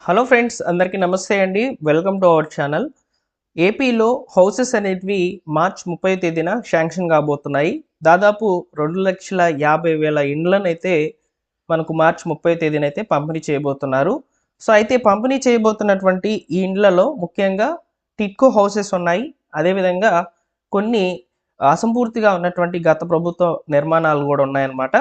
Hello friends, అందరికీ నమస్తే అండి. Welcome to our channel. ఏపీలో హౌసెస్ అనేటివి మార్చ్ 30 తేదీన శాంక్షన్ కాబోతున్నాయి. దాదాపు 2,50,000 ఇండ్లనైతే మనకు మార్చ్ 30 తేదీనైతే పంపిణీ చేయబోతున్నారు. సో అయితే పంపిణీ చేయబోతున్నటువంటి ఈ ఇండ్లలో ముఖ్యంగా టిడ్కో హౌసెస్ ఉన్నాయి. అదేవిధంగా కొన్ని అసంపూర్తిగా ఉన్నటువంటి గత ప్రభుత్వ నిర్మాణాలు కూడా ఉన్నాయన్నమాట.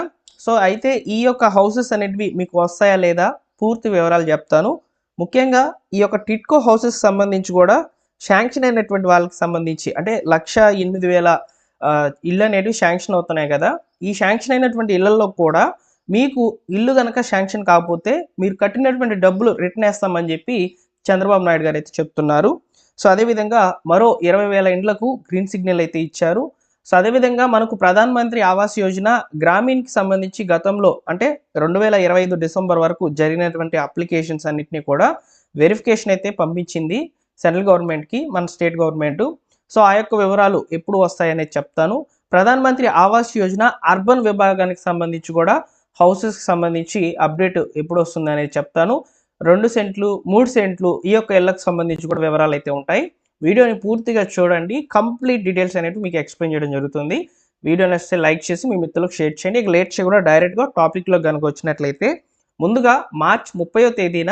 సో అయితే ఈ యొక్క హౌసెస్ అనేటివి మీకు వస్తాయా లేదా పూర్తి వివరాలు చెప్తాను. ముఖ్యంగా ఈ యొక్క టిడ్కో హౌసెస్ సంబంధించి కూడా శాంక్షన్ అయినటువంటి వాళ్ళకి సంబంధించి అంటే 1,08,000 ఇళ్ళు అనేటివి శాంక్షన్ అవుతున్నాయి కదా. ఈ శాంక్షన్ అయినటువంటి ఇళ్లలో కూడా మీకు ఇల్లు గనక శాంక్షన్ కాకపోతే మీరు కట్టినటువంటి డబ్బులు రిటర్న్ వేస్తామని చెప్పి చంద్రబాబు నాయుడు గారు అయితే చెప్తున్నారు. సో అదేవిధంగా మరో 20,000 ఇండ్లకు గ్రీన్ సిగ్నల్ అయితే ఇచ్చారు. సో అదేవిధంగా మనకు ప్రధాన మంత్రి ఆవాస్ యోజన గ్రామీణ్కి సంబంధించి గతంలో అంటే 2025 డిసెంబర్ వరకు జరిగినటువంటి అప్లికేషన్స్ అన్నింటినీ కూడా వెరిఫికేషన్ అయితే పంపించింది సెంట్రల్ గవర్నమెంట్కి మన స్టేట్ గవర్నమెంట్. సో ఆ యొక్క వివరాలు ఎప్పుడు వస్తాయనేది చెప్తాను. ప్రధాన మంత్రి ఆవాస్ యోజన అర్బన్ విభాగానికి సంబంధించి కూడా హౌసెస్కి సంబంధించి అప్డేట్ ఎప్పుడు వస్తుంది అనేది చెప్తాను. 2 సెంట్లు 3 సెంట్లు ఈ యొక్క ఇళ్లకు సంబంధించి కూడా వివరాలు అయితే ఉంటాయి. వీడియోని పూర్తిగా చూడండి. కంప్లీట్ డీటెయిల్స్ అనేవి మీకు ఎక్స్ప్లెయిన్ చేయడం జరుగుతుంది. వీడియో నచ్చితే లైక్ చేసి మీ మిత్రులకు షేర్ చేయండి. ఇక లేట్ చేయకుండా డైరెక్ట్గా టాపిక్లో కనుక వచ్చినట్లయితే ముందుగా మార్చ్ 30వ తేదీన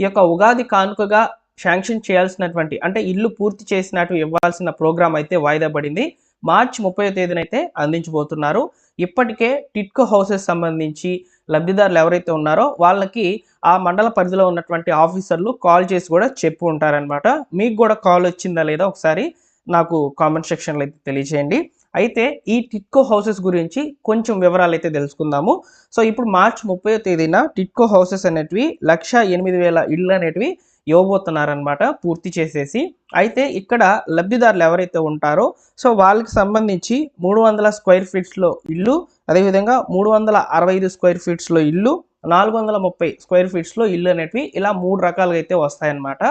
ఈ యొక్క ఉగాది కానుకగా శాంక్షన్ చేయాల్సినటువంటి అంటే ఇల్లు పూర్తి చేసినట్టు ఇవ్వాల్సిన ప్రోగ్రామ్ అయితే వాయిదా పడింది. మార్చ్ 30వ తేదీన అయితే అందించబోతున్నారు. ఇప్పటికే టిడ్కో హౌసెస్ సంబంధించి లబ్ధిదారులు ఎవరైతే ఉన్నారో వాళ్ళకి ఆ మండల పరిధిలో ఉన్నటువంటి ఆఫీసర్లు కాల్ చేసి కూడా చెప్పి ఉంటారనమాట. మీకు కూడా కాల్ వచ్చిందా లేదా ఒకసారి నాకు కామెంట్ సెక్షన్లో అయితే తెలియజేయండి. అయితే ఈ టిడ్కో హౌసెస్ గురించి కొంచెం వివరాలు అయితే తెలుసుకుందాము. సో ఇప్పుడు మార్చ్ 30వ తేదీన టిడ్కో హౌసెస్ అనేటివి 1,08,000 ఇళ్ళు అనేటివి ఇవ్వబోతున్నారనమాట పూర్తి చేసేసి. అయితే ఇక్కడ లబ్ధిదారులు ఎవరైతే ఉంటారో సో వాళ్ళకి సంబంధించి 300 స్క్వేర్ ఫీట్స్లో ఇల్లు, అదేవిధంగా 365 స్క్వేర్ ఫీట్స్లో ఇల్లు, 430 స్క్వేర్ ఫీట్స్లో ఇల్లు అనేటివి ఇలా 3 రకాలుగా అయితే వస్తాయన్నమాట.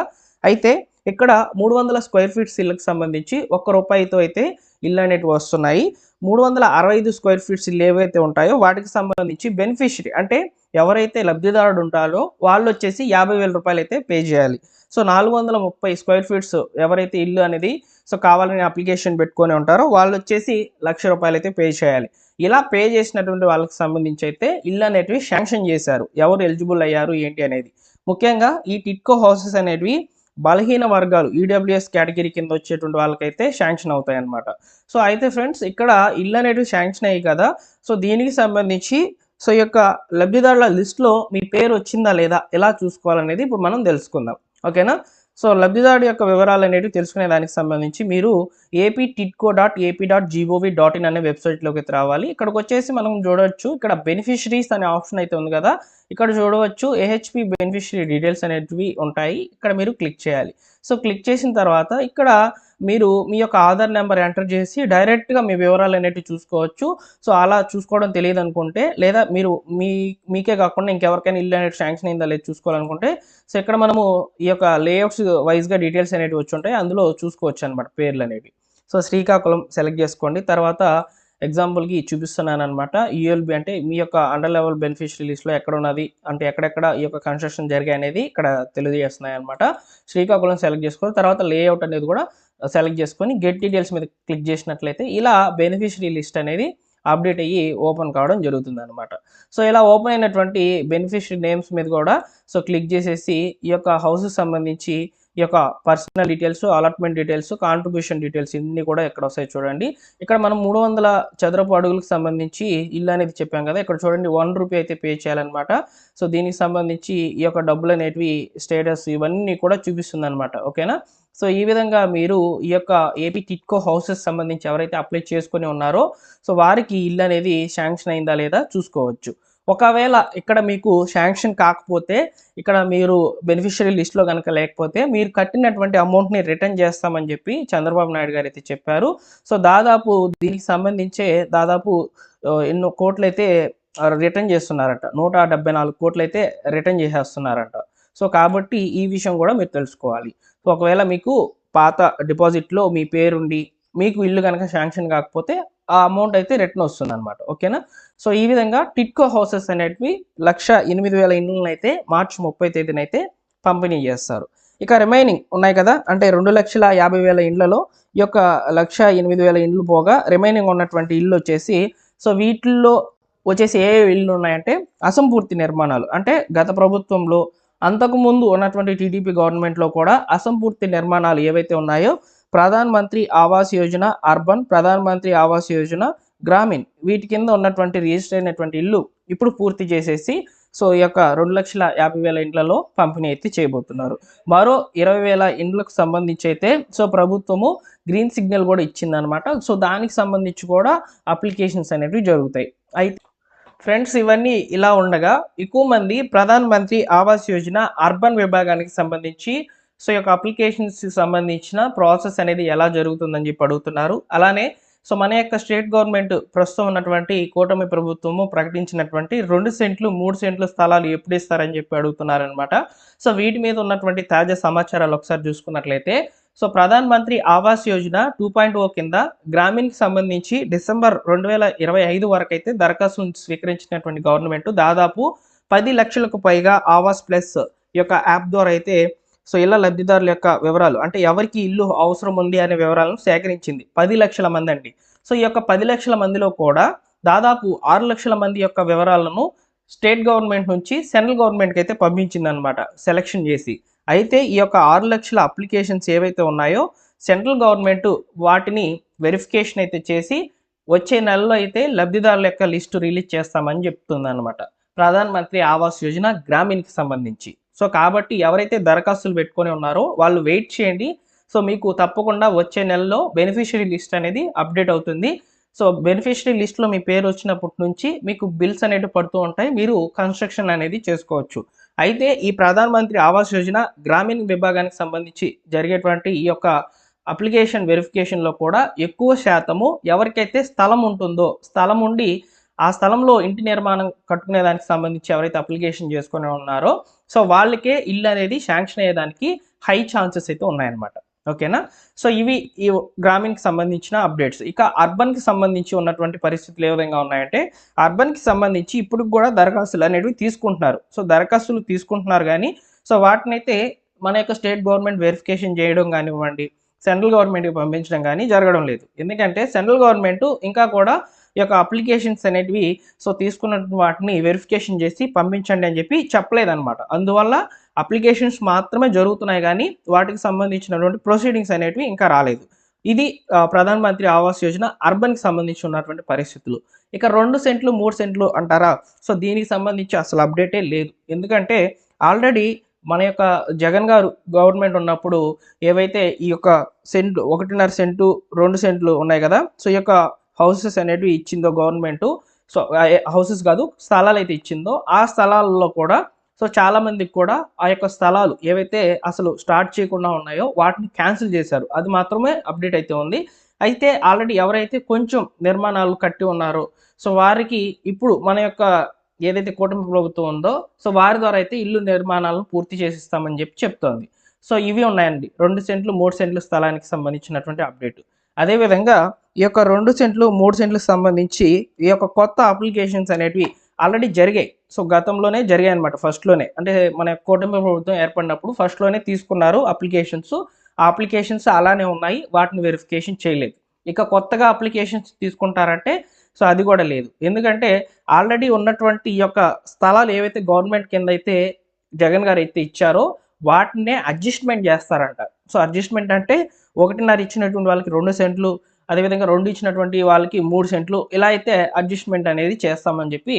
అయితే ఇక్కడ 300 స్క్వేర్ ఫీట్స్ ఇళ్ళకి సంబంధించి ₹1 అయితే ఇల్లు అనేటివి వస్తున్నాయి. 365 స్క్వేర్ ఫీట్స్ ఇల్లు ఏవైతే ఉంటాయో వాటికి సంబంధించి బెనిఫిషరీ అంటే ఎవరైతే లబ్ధిదారుడు ఉంటారో వాళ్ళు వచ్చేసి ₹50,000 అయితే పే చేయాలి. సో 430 స్క్వేర్ ఫీట్స్ ఎవరైతే ఇల్లు అనేది సో కావాలని అప్లికేషన్ పెట్టుకొని ఉంటారో వాళ్ళు వచ్చేసి ₹1,00,000 అయితే పే చేయాలి. ఇలా పే చేసినటువంటి వాళ్ళకి సంబంధించి అయితే ఇల్లు అనేటివి శాంక్షన్ చేశారు. ఎవరు ఎలిజిబుల్ అయ్యారు ఏంటి అనేది. ముఖ్యంగా ఈ టిడ్కో హౌసెస్ అనేటివి బలహీన వర్గాలు ఈడబ్ల్యూఎస్ కేటగిరీ కింద వచ్చేటువంటి వాళ్ళకైతే శాంక్షన్ అవుతాయి అన్నమాట. సో అయితే ఫ్రెండ్స్ ఇక్కడ ఇల్లు అనేటివి శాంక్షన్ అయ్యి కదా. సో దీనికి సంబంధించి సో ఈ యొక్క లబ్ధిదారుల లిస్టులో మీ పేరు వచ్చిందా లేదా ఎలా చూసుకోవాలనేది ఇప్పుడు మనం తెలుసుకుందాం. ఓకేనా. సో లబ్ధిదారుడి యొక్క వివరాలు అనేవి తెలుసుకునే దానికి సంబంధించి మీరు aptidco.ap.gov.in అనే వెబ్సైట్లోకి అయితే రావాలి. ఇక్కడికి వచ్చేసి మనం చూడవచ్చు ఇక్కడ బెనిఫిషరీస్ అనే ఆప్షన్ అయితే ఉంది కదా. ఇక్కడ చూడవచ్చు ఏహెచ్పి బెనిఫిషరీ డీటెయిల్స్ అనేటివి ఉంటాయి. ఇక్కడ మీరు క్లిక్ చేయాలి. సో క్లిక్ చేసిన తర్వాత ఇక్కడ మీరు మీ యొక్క ఆధార్ నెంబర్ ఎంటర్ చేసి డైరెక్ట్గా మీ వివరాలు అనేటివి చూసుకోవచ్చు. సో అలా చూసుకోవడం తెలియదు అనుకుంటే లేదా మీరు మీకే కాకుండా ఇంకెవరికైనా ఇల్లు అనేది శాంక్షన్ అయిందా లేదు చూసుకోవాలనుకుంటే సో ఇక్కడ మనము ఈ యొక్క లేఅవుట్స్ వైజ్గా డీటెయిల్స్ అనేవి వచ్చి ఉంటాయి. అందులో చూసుకోవచ్చు అనమాట పేర్లు అనేవి. సో శ్రీకాకుళం సెలెక్ట్ చేసుకోండి. తర్వాత ఎగ్జాంపుల్కి చూపిస్తున్నాను అనమాట. యూఎల్బి అంటే మీ యొక్క అండర్ లెవెల్ బెనిఫిషరీ లిస్ట్లో ఎక్కడ ఉన్నది అంటే ఎక్కడెక్కడ ఈ యొక్క కన్స్ట్రక్షన్ జరిగాయి అనేది ఇక్కడ తెలియజేస్తున్నాయి అనమాట. శ్రీకాకుళం సెలెక్ట్ చేసుకొని తర్వాత లేఅవుట్ అనేది కూడా సెలెక్ట్ చేసుకొని గెట్ డీటెయిల్స్ మీద క్లిక్ చేసినట్లయితే ఇలా బెనిఫిషరీ లిస్ట్ అనేది అప్డేట్ అయ్యి ఓపెన్ కావడం జరుగుతుంది అనమాట. సో ఇలా ఓపెన్ అయినటువంటి బెనిఫిషరీ నేమ్స్ మీద కూడా సో క్లిక్ చేసేసి ఈ యొక్క హౌస్కి సంబంధించి ఈ యొక్క personal details, allotment details, contribution details ఇన్ని కూడా ఎక్కడ వస్తాయి చూడండి. ఇక్కడ మనం 300 చదరపు అడుగులకు సంబంధించి ఇల్లు అనేది చెప్పాం కదా. ఇక్కడ చూడండి ₹1 అయితే పే చేయాలన్నమాట. సో దీనికి సంబంధించి ఈ యొక్క డబ్బులు అనేటివి స్టేటస్ ఇవన్నీ కూడా చూపిస్తుంది అనమాట. ఓకేనా. సో ఈ విధంగా మీరు ఈ యొక్క ఏపీ టిడ్కో హౌసెస్ సంబంధించి ఎవరైతే అప్లై చేసుకొని ఉన్నారో సో వారికి ఇల్లు అనేది శాంక్షన్ అయిందా లేదా చూసుకోవచ్చు. ఒకవేళ ఇక్కడ మీకు శాంక్షన్ కాకపోతే ఇక్కడ మీరు బెనిఫిషరీ లిస్ట్లో కనుక లేకపోతే మీరు కట్టినటువంటి అమౌంట్ని రిటర్న్ చేస్తామని చెప్పి చంద్రబాబు నాయుడు గారు అయితే చెప్పారు. సో దాదాపు దీనికి సంబంధించే దాదాపు ఎన్నో కోట్లయితే రిటర్న్ చేస్తున్నారట. 174 కోట్లు అయితే రిటర్న్ చేసేస్తున్నారట. సో కాబట్టి ఈ విషయం కూడా మీరు తెలుసుకోవాలి. సో ఒకవేళ మీకు పాత డిపాజిట్లో మీ పేరుండి మీకు ఇల్లు కనుక శాంక్షన్ కాకపోతే ఆ అమౌంట్ అయితే రిటర్న్ వస్తుందన్నమాట. ఓకేనా. సో ఈ విధంగా టిడ్కో హౌసెస్ అనేటివి 1,08,000 ఇండ్లను అయితే మార్చి 30 తేదీన అయితే పంపిణీ చేస్తారు. ఇక రిమైనింగ్ ఉన్నాయి కదా, అంటే 2,50,000 ఇండ్లలో ఈ యొక్క 1,08,000 ఇండ్లు పోగా రిమైనింగ్ ఉన్నటువంటి ఇల్లు వచ్చేసి, సో వీటిల్లో వచ్చేసి ఏ ఇల్లు ఉన్నాయంటే అసంపూర్తి నిర్మాణాలు. అంటే గత ప్రభుత్వంలో అంతకుముందు ఉన్నటువంటి టీడీపీ గవర్నమెంట్లో కూడా అసంపూర్తి నిర్మాణాలు ఏవైతే ఉన్నాయో ప్రధాన్ మంత్రి ఆవాస్ యోజన అర్బన్, ప్రధాన్ మంత్రి ఆవాస్ యోజన గ్రామీణ్ వీటి కింద ఉన్నటువంటి రిజిస్టర్ అయినటువంటి ఇల్లు ఇప్పుడు పూర్తి చేసేసి సో ఈ యొక్క 2,50,000 ఇండ్లలో పంపిణీ అయితే చేయబోతున్నారు. మరో 20,000 ఇండ్లకు సంబంధించి అయితే సో ప్రభుత్వము గ్రీన్ సిగ్నల్ కూడా ఇచ్చిందనమాట. సో దానికి సంబంధించి కూడా అప్లికేషన్స్ అనేవి జరుగుతాయి. అయితే ఫ్రెండ్స్, ఇవన్నీ ఇలా ఉండగా ఎక్కువ మంది ప్రధాన్ మంత్రి ఆవాస్ యోజన అర్బన్ విభాగానికి సంబంధించి సో ఈ యొక్క అప్లికేషన్స్ సంబంధించిన ప్రాసెస్ అనేది ఎలా జరుగుతుందని చెప్పి అడుగుతున్నారు. అలానే సో మన యొక్క స్టేట్ గవర్నమెంట్ ప్రస్తుతం ఉన్నటువంటి కూటమి ప్రభుత్వము ప్రకటించినటువంటి 2 సెంట్లు 3 సెంట్లు స్థలాలు ఎప్పుడు ఇస్తారని చెప్పి అడుగుతున్నారనమాట. సో వీటి మీద ఉన్నటువంటి తాజా సమాచారాలు ఒకసారి చూసుకున్నట్లయితే సో ప్రధాన్ మంత్రి ఆవాస్ యోజన 2.0 కింద గ్రామీణ్కి సంబంధించి డిసెంబర్ 2025 వరకు అయితే దరఖాస్తును స్వీకరించినటువంటి గవర్నమెంట్ దాదాపు 10 లక్షలకు పైగా ఆవాస్ ప్లస్ ఈ యొక్క యాప్ ద్వారా అయితే సో ఇళ్ల లబ్ధిదారుల యొక్క వివరాలు, అంటే ఎవరికి ఇల్లు అవసరం ఉంది అనే వివరాలను సేకరించింది. 10 లక్షల మంది అండి. సో ఈ యొక్క 10 లక్షల మందిలో కూడా దాదాపు 6 లక్షల మంది యొక్క వివరాలను స్టేట్ గవర్నమెంట్ నుంచి సెంట్రల్ గవర్నమెంట్కి అయితే పంపించింది అనమాట, సెలక్షన్ చేసి. అయితే ఈ యొక్క 6 లక్షల అప్లికేషన్స్ ఏవైతే ఉన్నాయో సెంట్రల్ గవర్నమెంట్ వాటిని వెరిఫికేషన్ అయితే చేసి వచ్చే నెలలో అయితే లబ్ధిదారుల యొక్క లిస్టు రిలీజ్ చేస్తామని చెప్తుంది అనమాట, ప్రధాన్ మంత్రి ఆవాస్ యోజన గ్రామీణ్కి సంబంధించి. సో కాబట్టి ఎవరైతే దరఖాస్తులు పెట్టుకొని ఉన్నారో వాళ్ళు వెయిట్ చేయండి. సో మీకు తప్పకుండా వచ్చే నెలలో బెనిఫిషియరీ లిస్ట్ అనేది అప్డేట్ అవుతుంది. సో బెనిఫిషియరీ లిస్ట్లో మీ పేరు వచ్చినప్పటి నుంచి మీకు బిల్స్ అనేవి పడుతూ ఉంటాయి, మీరు కన్స్ట్రక్షన్ అనేది చేసుకోవచ్చు. అయితే ఈ ప్రధాన్ మంత్రి ఆవాస్ యోజన గ్రామీణ విభాగానికి సంబంధించి జరిగేటువంటి ఈ యొక్క అప్లికేషన్ వెరిఫికేషన్లో కూడా ఎక్కువ శాతము ఎవరికైతే స్థలం ఉంటుందో, స్థలం ఉండి ఆ స్థలంలో ఇంటి నిర్మాణం కట్టుకునే దానికి సంబంధించి ఎవరైతే అప్లికేషన్ చేసుకుని ఉన్నారో సో వాళ్ళకే ఇల్లు అనేది శాంక్షన్ అయ్యేదానికి హై ఛాన్సెస్ అయితే ఉన్నాయన్నమాట. ఓకేనా. సో ఇవి ఈ గ్రామీణ్కి సంబంధించిన అప్డేట్స్. ఇక అర్బన్కి సంబంధించి ఉన్నటువంటి పరిస్థితులు ఏ విధంగా ఉన్నాయంటే అర్బన్కి సంబంధించి ఇప్పుడు కూడా దరఖాస్తులు అనేవి తీసుకుంటున్నారు. సో దరఖాస్తులు తీసుకుంటున్నారు కానీ సో వాటినైతే మన యొక్క స్టేట్ గవర్నమెంట్ వెరిఫికేషన్ చేయడం కానివ్వండి, సెంట్రల్ గవర్నమెంట్కి పంపించడం కానీ జరగడం లేదు. ఎందుకంటే సెంట్రల్ గవర్నమెంట్ ఇంకా కూడా ఈ యొక్క అప్లికేషన్స్ అనేటివి సో తీసుకున్న వాటిని వెరిఫికేషన్ చేసి పంపించండి అని చెప్పి చెప్పలేదన్నమాట. అందువల్ల అప్లికేషన్స్ మాత్రమే జరుగుతున్నాయి కానీ వాటికి సంబంధించినటువంటి ప్రొసీడింగ్స్ అనేటివి ఇంకా రాలేదు. ఇది ప్రధాన్ మంత్రి ఆవాస్ యోజన అర్బన్కి సంబంధించి ఉన్నటువంటి పరిస్థితులు. ఇక 2 సెంట్లు 3 సెంట్లు అంటారా, సో దీనికి సంబంధించి అసలు అప్డేటే లేదు. ఎందుకంటే ఆల్రెడీ మన యొక్క జగన్ గారు గవర్నమెంట్ ఉన్నప్పుడు ఏవైతే ఈ యొక్క సెంటు 1.5 సెంటు 2 సెంట్లు ఉన్నాయి కదా, సో ఈ యొక్క హౌసెస్ అనేటివి ఇచ్చిందో గవర్నమెంట్, సో హౌసెస్ కాదు స్థలాలు అయితే ఇచ్చిందో ఆ స్థలాల్లో కూడా సో చాలా మందికి కూడా ఆ యొక్క స్థలాలు ఏవైతే అసలు స్టార్ట్ చేయకుండా ఉన్నాయో వాటిని క్యాన్సిల్ చేశారు. అది మాత్రమే అప్డేట్ అయితే ఉంది. అయితే ఆల్రెడీ ఎవరైతే కొంచెం నిర్మాణాలు కట్టి ఉన్నారో సో వారికి ఇప్పుడు మన యొక్క ఏదైతే కూటమి ప్రభుత్వం ఉందో సో వారి ద్వారా అయితే ఇల్లు నిర్మాణాలను పూర్తి చేసిస్తామని చెప్పి చెప్తోంది. సో ఇవి ఉన్నాయండి 2 సెంట్లు 3 సెంట్ల స్థలానికి సంబంధించినటువంటి అప్డేట్. అదేవిధంగా ఈ యొక్క 2 సెంట్లు 3 సెంట్లకు సంబంధించి ఈ యొక్క కొత్త అప్లికేషన్స్ అనేటివి ఆల్రెడీ జరిగాయి. సో గతంలోనే జరిగాయి అనమాట, ఫస్ట్లోనే, అంటే మన కూటమి ప్రభుత్వం ఏర్పడినప్పుడు ఫస్ట్లోనే తీసుకున్నారు అప్లికేషన్స్. ఆ అప్లికేషన్స్ అలానే ఉన్నాయి, వాటిని వెరిఫికేషన్ చేయలేదు. ఇక కొత్తగా అప్లికేషన్స్ తీసుకుంటారంటే సో అది కూడా లేదు. ఎందుకంటే ఆల్రెడీ ఉన్నటువంటి ఈ యొక్క స్థలాలు ఏవైతే గవర్నమెంట్ కింద అయితే జగన్ గారు అయితే ఇచ్చారో వాటినే అడ్జస్ట్మెంట్ చేస్తారంట. సో అడ్జస్ట్మెంట్ అంటే 1.5 ఇచ్చినటువంటి వాళ్ళకి 2 సెంట్లు, అదేవిధంగా 2 ఇచ్చినటువంటి వాళ్ళకి 3 సెంట్లు, ఇలా అయితే అడ్జస్ట్మెంట్ అనేది చేస్తామని చెప్పి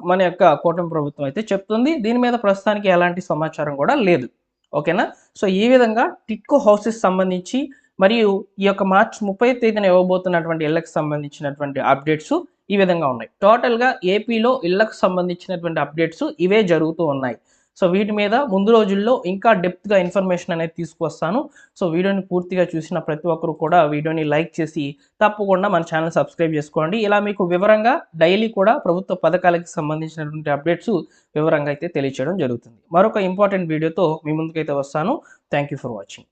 మన యొక్క కూటమి ప్రభుత్వం అయితే చెప్తుంది. దీని మీద ప్రస్తుతానికి ఎలాంటి సమాచారం కూడా లేదు. ఓకేనా. సో ఈ విధంగా టిట్కో హౌసెస్ సంబంధించి మరియు ఈ యొక్క మార్చి 30వ తేదీన ఇవ్వబోతున్నటువంటి ఇళ్లకు సంబంధించినటువంటి అప్డేట్స్ ఈ విధంగా ఉన్నాయి. టోటల్గా ఏపీలో ఇళ్లకు సంబంధించినటువంటి అప్డేట్స్ ఇవే జరుగుతూ ఉన్నాయి. సో వీటి మీద ముందు రోజుల్లో ఇంకా డెప్త్గా ఇన్ఫర్మేషన్ అనేది తీసుకొస్తాను. సో వీడియోని పూర్తిగా చూసిన ప్రతి ఒక్కరు కూడా వీడియోని లైక్ చేసి తప్పకుండా మన ఛానల్ సబ్స్క్రైబ్ చేసుకోండి. ఇలా మీకు వివరంగా డైలీ కూడా ప్రభుత్వ పథకాలకు సంబంధించినటువంటి అప్డేట్స్ వివరంగా అయితే తెలియచేయడం జరుగుతుంది. మరొక ఇంపార్టెంట్ వీడియోతో మీ ముందుకైతే వస్తాను. Thank you for watching.